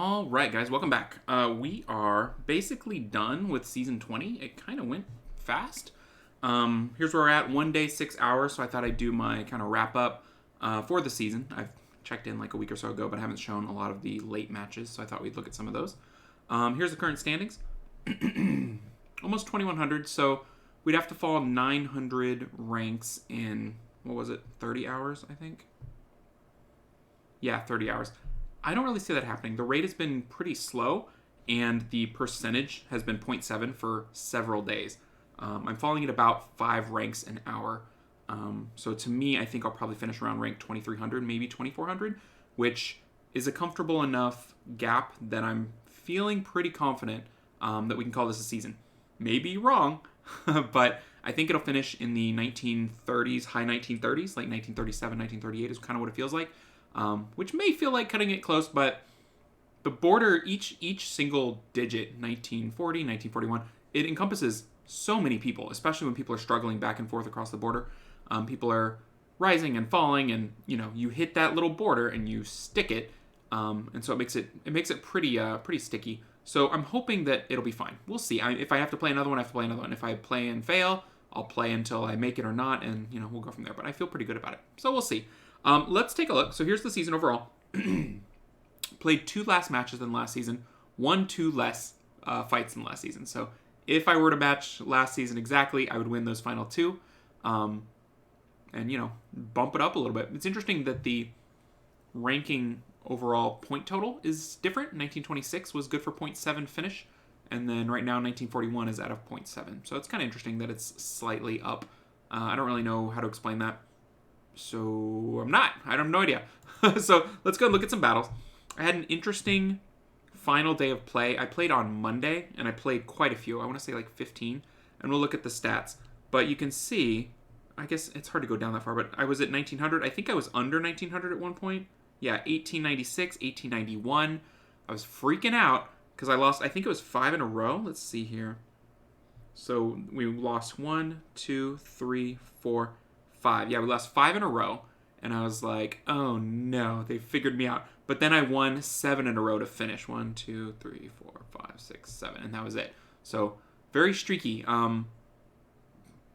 All right, guys, welcome back. We are basically done with season 20. It kind of went fast. Here's where we're at, 1 day, 6 hours. So I thought I'd do my kind of wrap up for the season. I've checked in like a week or so ago, but I haven't shown a lot of the late matches, so I thought we'd look at some of those. Here's the current standings. Almost 2,100, so we'd have to fall 900 ranks in, 30 hours, I think? Yeah, 30 hours. I don't really see that happening. The rate has been pretty slow, and the percentage has been 0.7 for several days. I'm falling at about 5 ranks an hour. So to me, I think I'll probably finish around rank 2,300, maybe 2,400, which is a comfortable enough gap that I'm feeling pretty confident that we can call this a season. Maybe wrong, but I think it'll finish in the 1930s, high 1930s, like 1937, 1938 is kind of what it feels like. Which may feel like cutting it close, but the border, each single digit, 1940, 1941, it encompasses so many people, especially when people are struggling back and forth across the border. People are rising and falling, and you hit that little border and you stick it, and so it makes it pretty sticky. So I'm hoping that it'll be fine. We'll see. If I have to play another one, I have to play another one. If I play and fail, I'll play until I make it or not, and we'll go from there. But I feel pretty good about it. So we'll see. Let's take a look. So here's the season overall. Played 2 less matches than last season. Won 2 less fights than last season. So if I were to match last season exactly, I would win those final 2. And, bump it up a little bit. It's interesting that the ranking overall point total is different. 1926 was good for 0.7 finish. And then right now, 1941 is at a 0.7. So it's kind of interesting that it's slightly up. I don't really know how to explain that. So I have no idea. So let's go and look at some battles. I had an interesting final day of play. I played on Monday, and I played quite a few. I want to say like 15. And we'll look at the stats. But you can see, I guess it's hard to go down that far, but I was at 1900. I think I was under 1900 at one point. Yeah, 1896, 1891. I was freaking out because I lost, I think it was 5 in a row. Let's see here. So we lost 1, 2, 3, 4, 5. Yeah, we lost 5 in a row. And I was like, oh no, they figured me out. But then I won 7 in a row to finish. 1, 2, 3, 4, 5, 6, 7. And that was it. So very streaky. And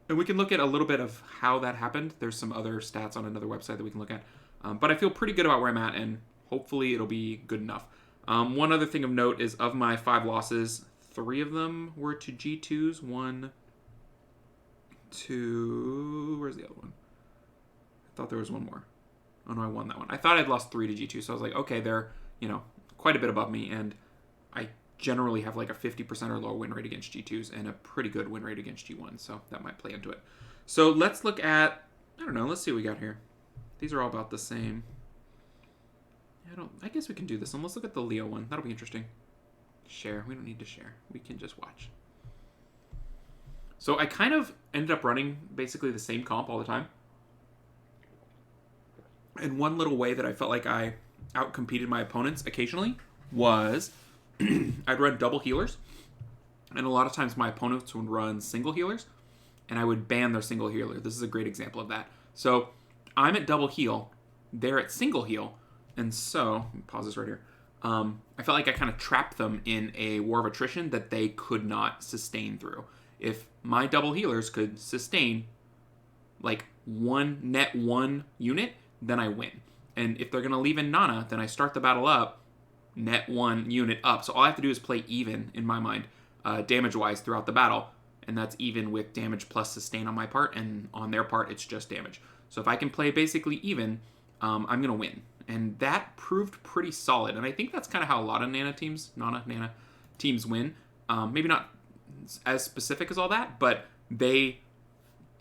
we can look at a little bit of how that happened. There's some other stats on another website that we can look at. But I feel pretty good about where I'm at, and hopefully it'll be good enough. One other thing of note is of my 5 losses, 3 of them were to G2s. 1, 2... Where's the other one? I thought there was one more. Oh, no, I won that one. I thought I'd lost 3 to G2, so I was like, okay, they're, quite a bit above me, and I generally have like a 50% or lower win rate against G2s and a pretty good win rate against G1s, so that might play into it. So let's look at, let's see what we got here. These are all about the same. I guess we can do this one. Let's look at the Leo one. That'll be interesting. Share. We don't need to share. We can just watch. So I kind of ended up running basically the same comp all the time. And one little way that I felt like I outcompeted my opponents occasionally was I'd run double healers. And a lot of times my opponents would run single healers. And I would ban their single healer. This is a great example of that. So I'm at double heal. They're at single heal. And so, let me pause this right here. I felt like I kind of trapped them in a war of attrition that they could not sustain through. If my double healers could sustain like net one unit, then I win. And if they're going to leave in Nana, then I start the battle up, net 1 unit up. So all I have to do is play even, in my mind, damage-wise throughout the battle. And that's even with damage plus sustain on my part, and on their part, it's just damage. So if I can play basically even, I'm going to win. And that proved pretty solid. And I think that's kind of how a lot of Nana teams win. Maybe not as specific as all that, but they,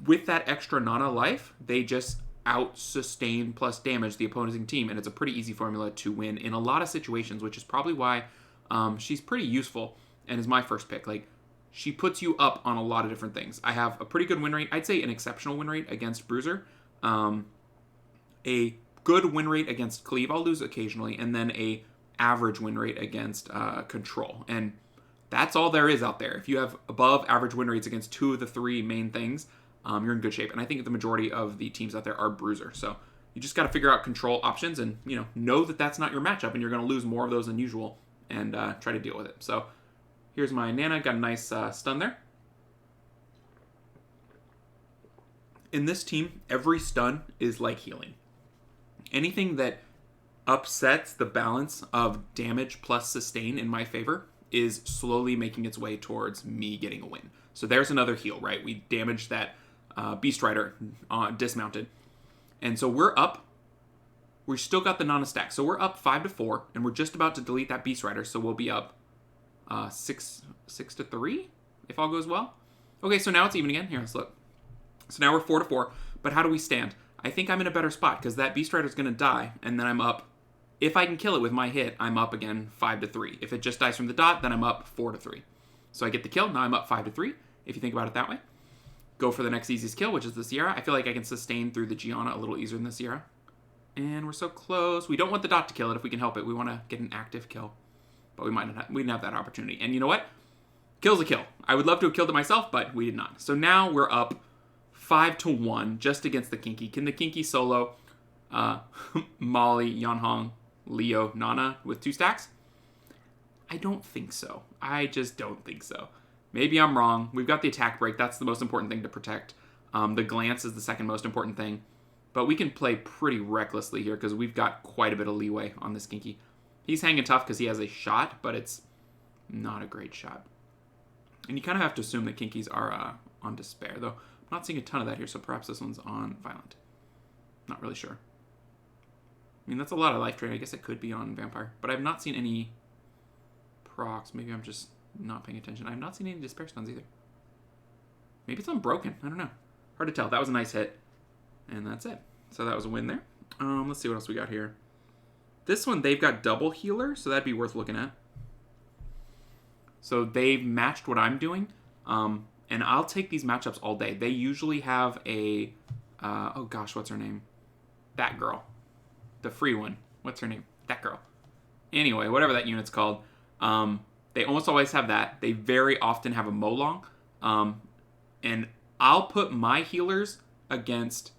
with that extra Nana life, they just out-sustain plus damage the opposing team. And it's a pretty easy formula to win in a lot of situations, which is probably why she's pretty useful and is my first pick. Like, she puts you up on a lot of different things. I have a pretty good win rate. I'd say an exceptional win rate against Bruiser. A good win rate against Cleave. I'll lose occasionally. And then a average win rate against Control. And that's all there is out there. If you have above average win rates against 2 of the 3 main things, you're in good shape. And I think the majority of the teams out there are Bruiser. So you just got to figure out Control options and, know that that's not your matchup and you're going to lose more of those than usual. and try to deal with it. So here's my Nana. Got a nice stun there. In this team, every stun is like healing. Anything that upsets the balance of damage plus sustain in my favor is slowly making its way towards me getting a win. So there's another heal, right? We damaged that Beast Rider dismounted. And so we're up. We still got the Nana stack. So we're up 5-4, and we're just about to delete that Beast Rider. So we'll be up 6-3 if all goes well. Okay, so now it's even again. Here, let's look. So now we're 4-4. But how do we stand? I think I'm in a better spot because that Beast Rider's going to die, and then I'm up. If I can kill it with my hit, I'm up again 5-3. If it just dies from the dot, then I'm up 4-3. So I get the kill. Now I'm up 5-3, if you think about it that way. Go for the next easiest kill, which is the Sierra. I feel like I can sustain through the Gianna a little easier than the Sierra. And we're so close. We don't want the dot to kill it if we can help it. We want to get an active kill. But we didn't have that opportunity. And you know what? Kill's a kill. I would love to have killed it myself, but we did not. So now we're up 5-1 just against the Kinky. Can the Kinky solo Molly, Yanhong, Leo, Nana with 2 stacks? I don't think so. I just don't think so. Maybe I'm wrong. We've got the attack break. That's the most important thing to protect. The glance is the second most important thing. But we can play pretty recklessly here because we've got quite a bit of leeway on this Kinky. He's hanging tough because he has a shot, but it's not a great shot. And you kind of have to assume that Kinkies are on Despair, though. I'm not seeing a ton of that here, so perhaps this one's on Violent. Not really sure. I mean, that's a lot of life drain. I guess it could be on Vampire. But I've not seen any procs. Maybe I'm just not paying attention. I've not seen any Despair stuns either. Maybe it's on Broken. I don't know. Hard to tell. That was a nice hit. And that's it. So that was a win there. Let's see what else we got here. This one, they've got double healer, so that'd be worth looking at. So they've matched what I'm doing. And I'll take these matchups all day. They usually have a... oh gosh, what's her name? That girl. The free one. What's her name? That girl. Anyway, whatever that unit's called. They almost always have that. They very often have a Molong. And I'll put my healers against...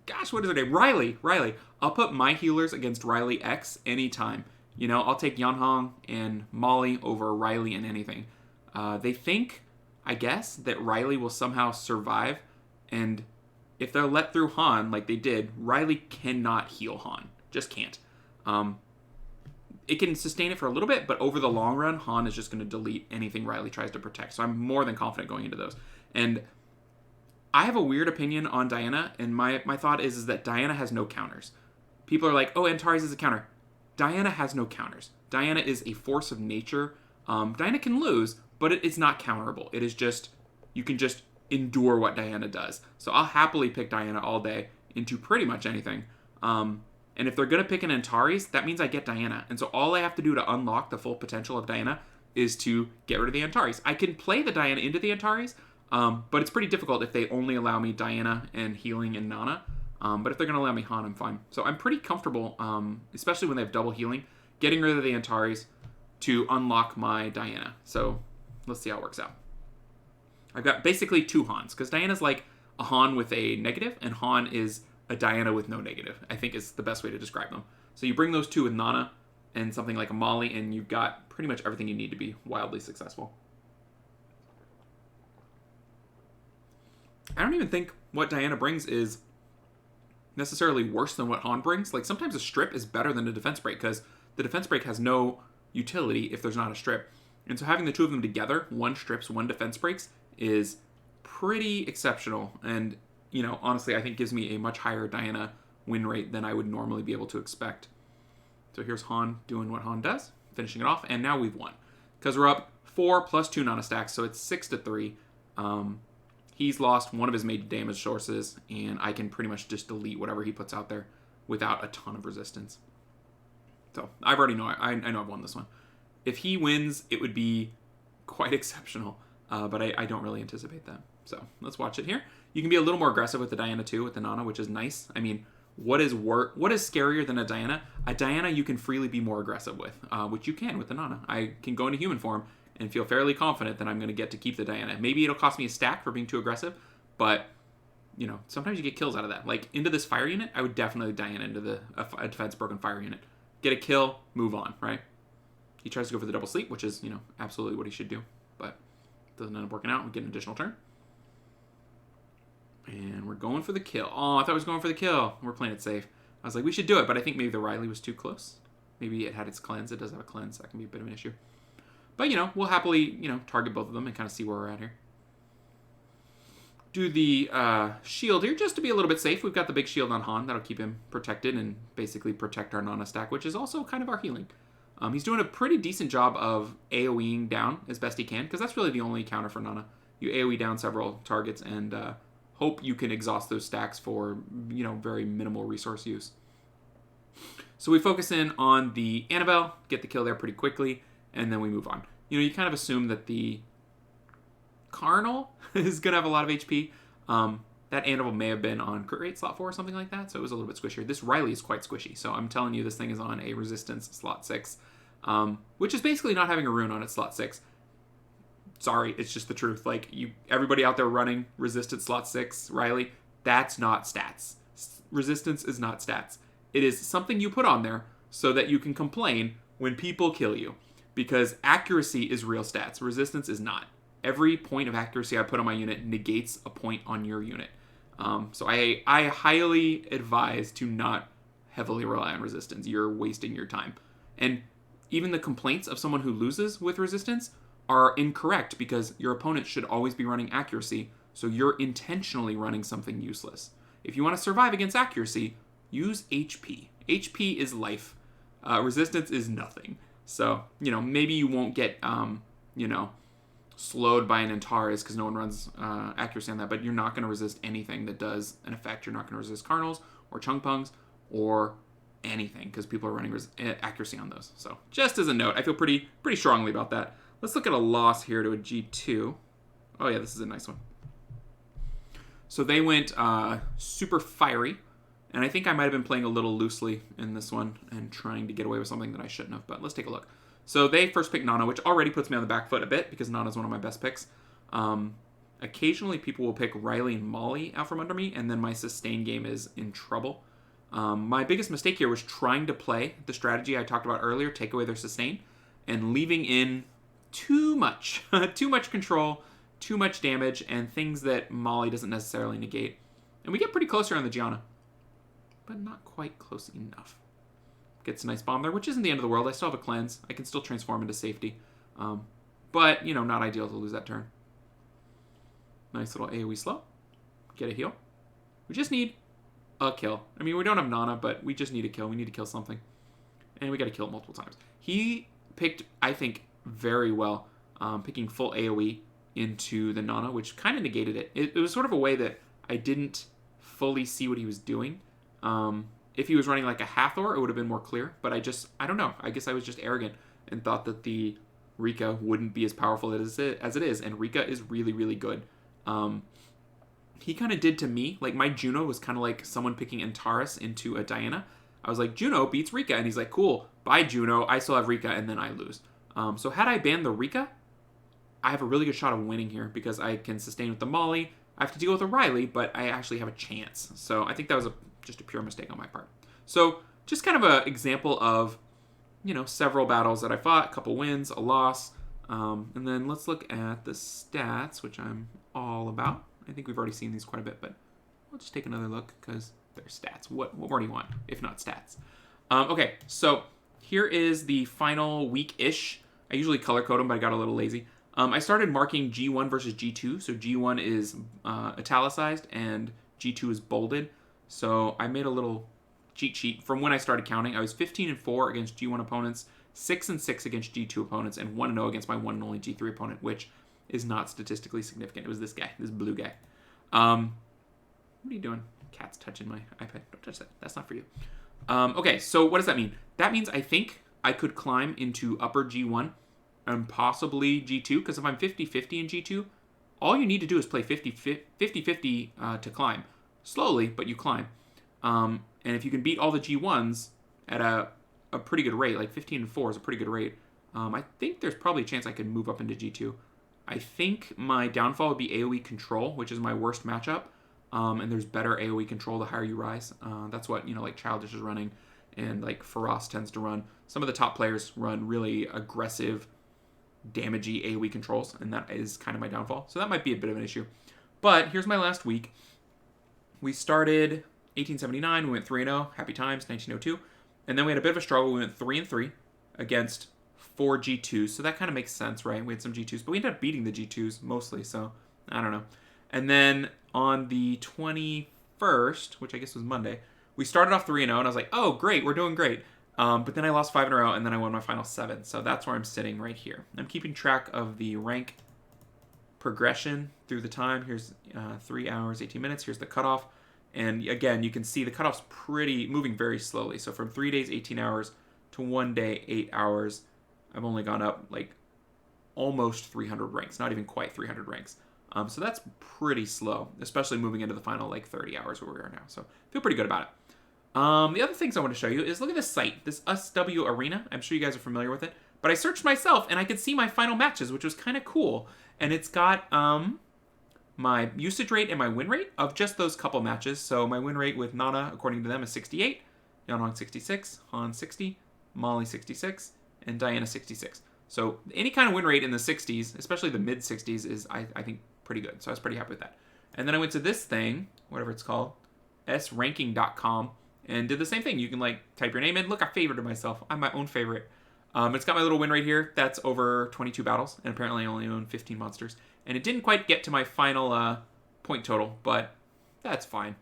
Gosh, what is her name? Riley. I'll put my healers against Riley X anytime. You know, I'll take Yanhong and Molly over Riley and anything. They think, I guess, that Riley will somehow survive. And if they're let through Han, like they did, Riley cannot heal Han. Just can't. It can sustain it for a little bit, but over the long run, Han is just going to delete anything Riley tries to protect. So I'm more than confident going into those. And I have a weird opinion on Diana, and my thought is that Diana has no counters. People are like, oh, Antares is a counter. Diana has no counters. Diana is a force of nature. Diana can lose, but it's not counterable. It is just, you can just endure what Diana does. So I'll happily pick Diana all day into pretty much anything. And if they're going to pick an Antares, that means I get Diana. And so all I have to do to unlock the full potential of Diana is to get rid of the Antares. I can play the Diana into the Antares, but it's pretty difficult if they only allow me Diana and healing and Nana. But if they're going to allow me Han, I'm fine. So I'm pretty comfortable, especially when they have double healing, getting rid of the Antares to unlock my Diana. So let's see how it works out. I've got basically 2 Hans, because Diana's like a Han with a negative, and Han is a Diana with no negative, I think is the best way to describe them. So you bring those 2 with Nana and something like a Molly, and you've got pretty much everything you need to be wildly successful. I don't even think what Diana brings is necessarily worse than what Han brings. Like, sometimes a strip is better than a defense break, because the defense break has no utility if there's not a strip. And so having the 2 of them together, 1 strips, 1 defense breaks, is pretty exceptional. And, you know, honestly, I think gives me a much higher Diana win rate than I would normally be able to expect. So here's Han doing what Han does, finishing it off, and now we've won. Because we're up 4 plus 2 Nana stacks, so it's 6-3. He's lost one of his major damage sources, and I can pretty much just delete whatever he puts out there without a ton of resistance. So I already know I know I've won this one. If he wins, it would be quite exceptional, but I don't really anticipate that. So let's watch it here. You can be a little more aggressive with the Diana too, with the Nana, which is nice. I mean, what is scarier than a Diana? A Diana you can freely be more aggressive with, which you can with the Nana. I can go into human form and feel fairly confident that I'm going to get to keep the Diana. Maybe it'll cost me a stack for being too aggressive, but, you know, sometimes you get kills out of that. Like, into this fire unit, I would definitely Diana into a defense broken fire unit. Get a kill, move on, right? He tries to go for the double sleep, which is, absolutely what he should do. But doesn't end up working out. We get an additional turn. And we're going for the kill. Oh, I thought I was going for the kill. We're playing it safe. I was like, we should do it, but I think maybe the Riley was too close. Maybe it had its cleanse. It does have a cleanse. That can be a bit of an issue. But, we'll happily, target both of them and kind of see where we're at here. Do the shield here just to be a little bit safe. We've got the big shield on Han. That'll keep him protected and basically protect our Nana stack, which is also kind of our healing. He's doing a pretty decent job of AoEing down as best he can, because that's really the only counter for Nana. You AoE down several targets and hope you can exhaust those stacks for, very minimal resource use. So we focus in on the Annabelle, get the kill there pretty quickly, and then we move on. You kind of assume that the Carnal is going to have a lot of HP. That Annabelle may have been on crit rate slot 4 or something like that, so it was a little bit squishier. This Riley is quite squishy, so I'm telling you this thing is on a resistance slot 6, which is basically not having a rune on its slot 6. Sorry, it's just the truth. Like, everybody out there running resistance slot 6 Riley, that's not stats. Resistance is not stats. It is something you put on there so that you can complain when people kill you, because accuracy is real stats. Resistance is not. Every point of accuracy I put on my unit negates a point on your unit. So I highly advise to not heavily rely on resistance. You're wasting your time. And even the complaints of someone who loses with resistance are incorrect, because your opponent should always be running accuracy, so you're intentionally running something useless. If you want to survive against accuracy, use HP. HP is life. Resistance is nothing. So, maybe you won't get, slowed by an Antares because no one runs accuracy on that, but you're not going to resist anything that does an effect. You're not going to resist Carnals or Chung Pungs or anything because people are running accuracy on those. So just as a note, I feel pretty strongly about that. Let's look at a loss here to a G2. Oh yeah, this is a nice one. So they went super fiery, and I think I might have been playing a little loosely in this one and trying to get away with something that I shouldn't have, but let's take a look. So they first picked Nana, which already puts me on the back foot a bit because Nana's one of my best picks. Occasionally people will pick Riley and Molly out from under me, and then my sustain game is in trouble. My biggest mistake here was trying to play the strategy I talked about earlier, take away their sustain, and leaving in too much. Too much control, too much damage, and things that Molly doesn't necessarily negate. And we get pretty close here on the Gianna, but not quite close enough. Gets a nice bomb there, which isn't the end of the world. I still have a cleanse. I can still transform into safety. But, not ideal to lose that turn. Nice little AoE slow. Get a heal. We just need a kill. I mean, we don't have Nana, but we just need a kill. We need to kill something. And we got to kill it multiple times. He picked, I think, very well, picking full AoE into the Nana, which kind of negated it. It was sort of a way that I didn't fully see what he was doing. If he was running like a Hathor, it would have been more clear. But I don't know. I guess I was just arrogant and thought that the Rika wouldn't be as powerful as it is. And Rika is really, really good. He kind of did to me. Like, my Juno was kind of like someone picking Antares into a Diana. I was like, Juno beats Rika. And he's like, cool. Bye, Juno. I still have Rika. And then I lose. So had I banned the Rika, I have a really good shot of winning here because I can sustain with the Molly. I have to deal with a Riley, but I actually have a chance. So I think that was just a pure mistake on my part. So just kind of an example of, several battles that I fought, a couple wins, a loss. And then let's look at the stats, which I'm all about. I think we've already seen these quite a bit, but we'll just take another look because they're stats. What more do you want, if not stats? Okay, so here is the final week-ish. I usually color code them, but I got a little lazy. I started marking G1 versus G2. So G1 is italicized and G2 is bolded. So I made a little cheat sheet from when I started counting. I was 15-4 against G1 opponents, 6-6 against G2 opponents, and 1-0 against my one and only G3 opponent, which is not statistically significant. It was this guy, this blue guy. What are you doing? Cat's touching my iPad. Don't touch that. That's not for you. Okay, so what does that mean? That means I think I could climb into upper G1 and possibly G2, because if I'm 50-50 in G2, all you need to do is play 50-50 to climb. Slowly, but you climb. And if you can beat all the G1s at a pretty good rate, like 15-4 is a pretty good rate, I think there's probably a chance I could move up into G2. I think my downfall would be AoE control, which is my worst matchup. And there's better AoE control the higher you rise. That's what, like Childish is running. and like Faraz tends to run. Some of the top players run really aggressive, damagey AoE controls, and that is kind of my downfall. So that might be a bit of an issue. But here's my last week. We started 1879, we went 3-0, happy times, 1902. And then we had a bit of a struggle. We went 3-3 against 4 G2s. So that kind of makes sense, right? We had some G2s, but we ended up beating the G2s mostly. So I don't know. And then on the 21st, which I guess was Monday, we started off 3-0, and I was like, oh, great, we're doing great. But then I lost 5 in a row, and then I won my final 7. So that's where I'm sitting right here. I'm keeping track of the rank progression through the time. Here's 3 hours, 18 minutes. Here's the cutoff. And again, you can see the cutoff's moving very slowly. So from 3 days, 18 hours to 1 day, 8 hours, I've only gone up like almost 300 ranks, not even quite 300 ranks. So that's pretty slow, especially moving into the final like 30 hours where we are now. So I feel pretty good about it. The other things I want to show you is look at this site, this SW Arena. I'm sure you guys are familiar with it. But I searched myself and I could see my final matches, which was kind of cool. And it's got my usage rate and my win rate of just those couple matches. So my win rate with Nana, according to them, is 68, Yeonhong 66, Han 60, Molly 66, and Diana 66. So any kind of win rate in the 60s, especially the mid 60s, is I think pretty good. So I was pretty happy with that. And then I went to this thing, whatever it's called, sranking.com, and did the same thing. You can like type your name in. Look, I favorited myself. I'm my own favorite. It's got my little win rate here. That's over 22 battles, and apparently I only own 15 monsters. And it didn't quite get to my final point total, but that's fine.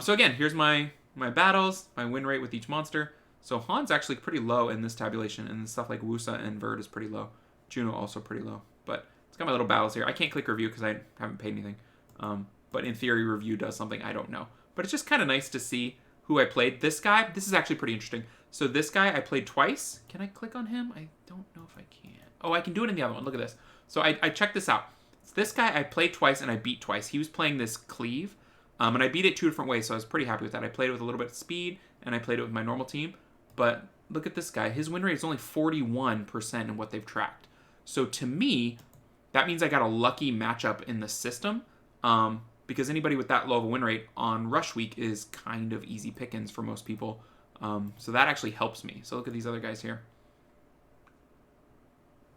So again, here's my battles, my win rate with each monster. So Han's actually pretty low in this tabulation, and stuff like Wusa and Verd is pretty low. Juno also pretty low, but it's got my little battles here. I can't click review because I haven't paid anything. But in theory, review does something. I don't know. But it's just kind of nice to see who I played. This guy, this is actually pretty interesting. So this guy I played twice. Can I click on him? I don't know if I can. Oh, I can do it in the other one. Look at this. So I checked this out. It's this guy I played twice and I beat twice. He was playing this Cleave, and I beat it 2 different ways, so I was pretty happy with that. I played it with a little bit of speed, and I played it with my normal team. But look at this guy. His win rate is only 41% in what they've tracked. So to me, that means I got a lucky matchup in the system, because anybody with that low of a win rate on Rush Week is kind of easy pickings for most people. So that actually helps me. So look at these other guys here.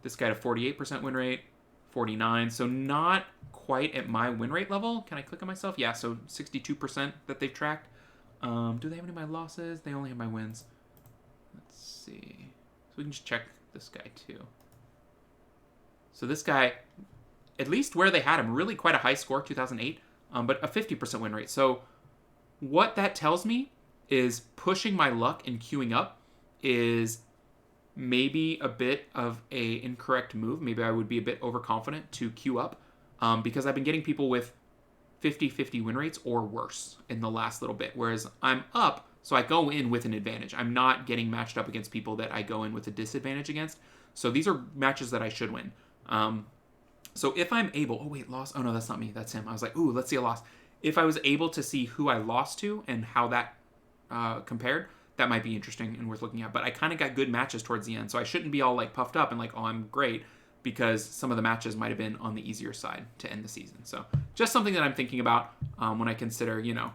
This guy had a 48% win rate, 49. So not quite at my win rate level. Can I click on myself? Yeah, so 62% that they've tracked. Do they have any of my losses? They only have my wins. Let's see. So we can just check this guy too. So this guy, at least where they had him, really quite a high score, 2008, but a 50% win rate. So what that tells me is pushing my luck and queuing up is maybe a bit of a incorrect move. Maybe I would be a bit overconfident to queue up, because I've been getting people with 50-50 win rates or worse in the last little bit, whereas I'm up, so I go in with an advantage. I'm not getting matched up against people that I go in with a disadvantage against. So these are matches that I should win. So if I'm able... Oh, wait, loss? Oh, no, that's not me. That's him. I was like, ooh, let's see a loss. If I was able to see who I lost to and how that compared, that might be interesting and worth looking at. But I kind of got good matches towards the end, so I shouldn't be all like puffed up and like, oh, I'm great, because some of the matches might have been on the easier side to end the season. So just something that I'm thinking about when I consider, you know,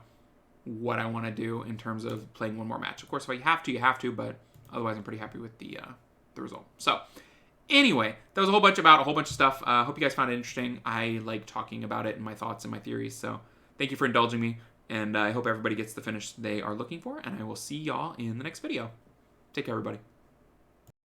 what I want to do in terms of playing one more match. Of course, if you have to, you have to, but otherwise I'm pretty happy with the result. So anyway, that was a whole bunch of stuff. Hope you guys found it interesting. I like talking about it and my thoughts and my theories. So thank you for indulging me, and I hope everybody gets the finish they are looking for, and I will see y'all in the next video. Take care, everybody.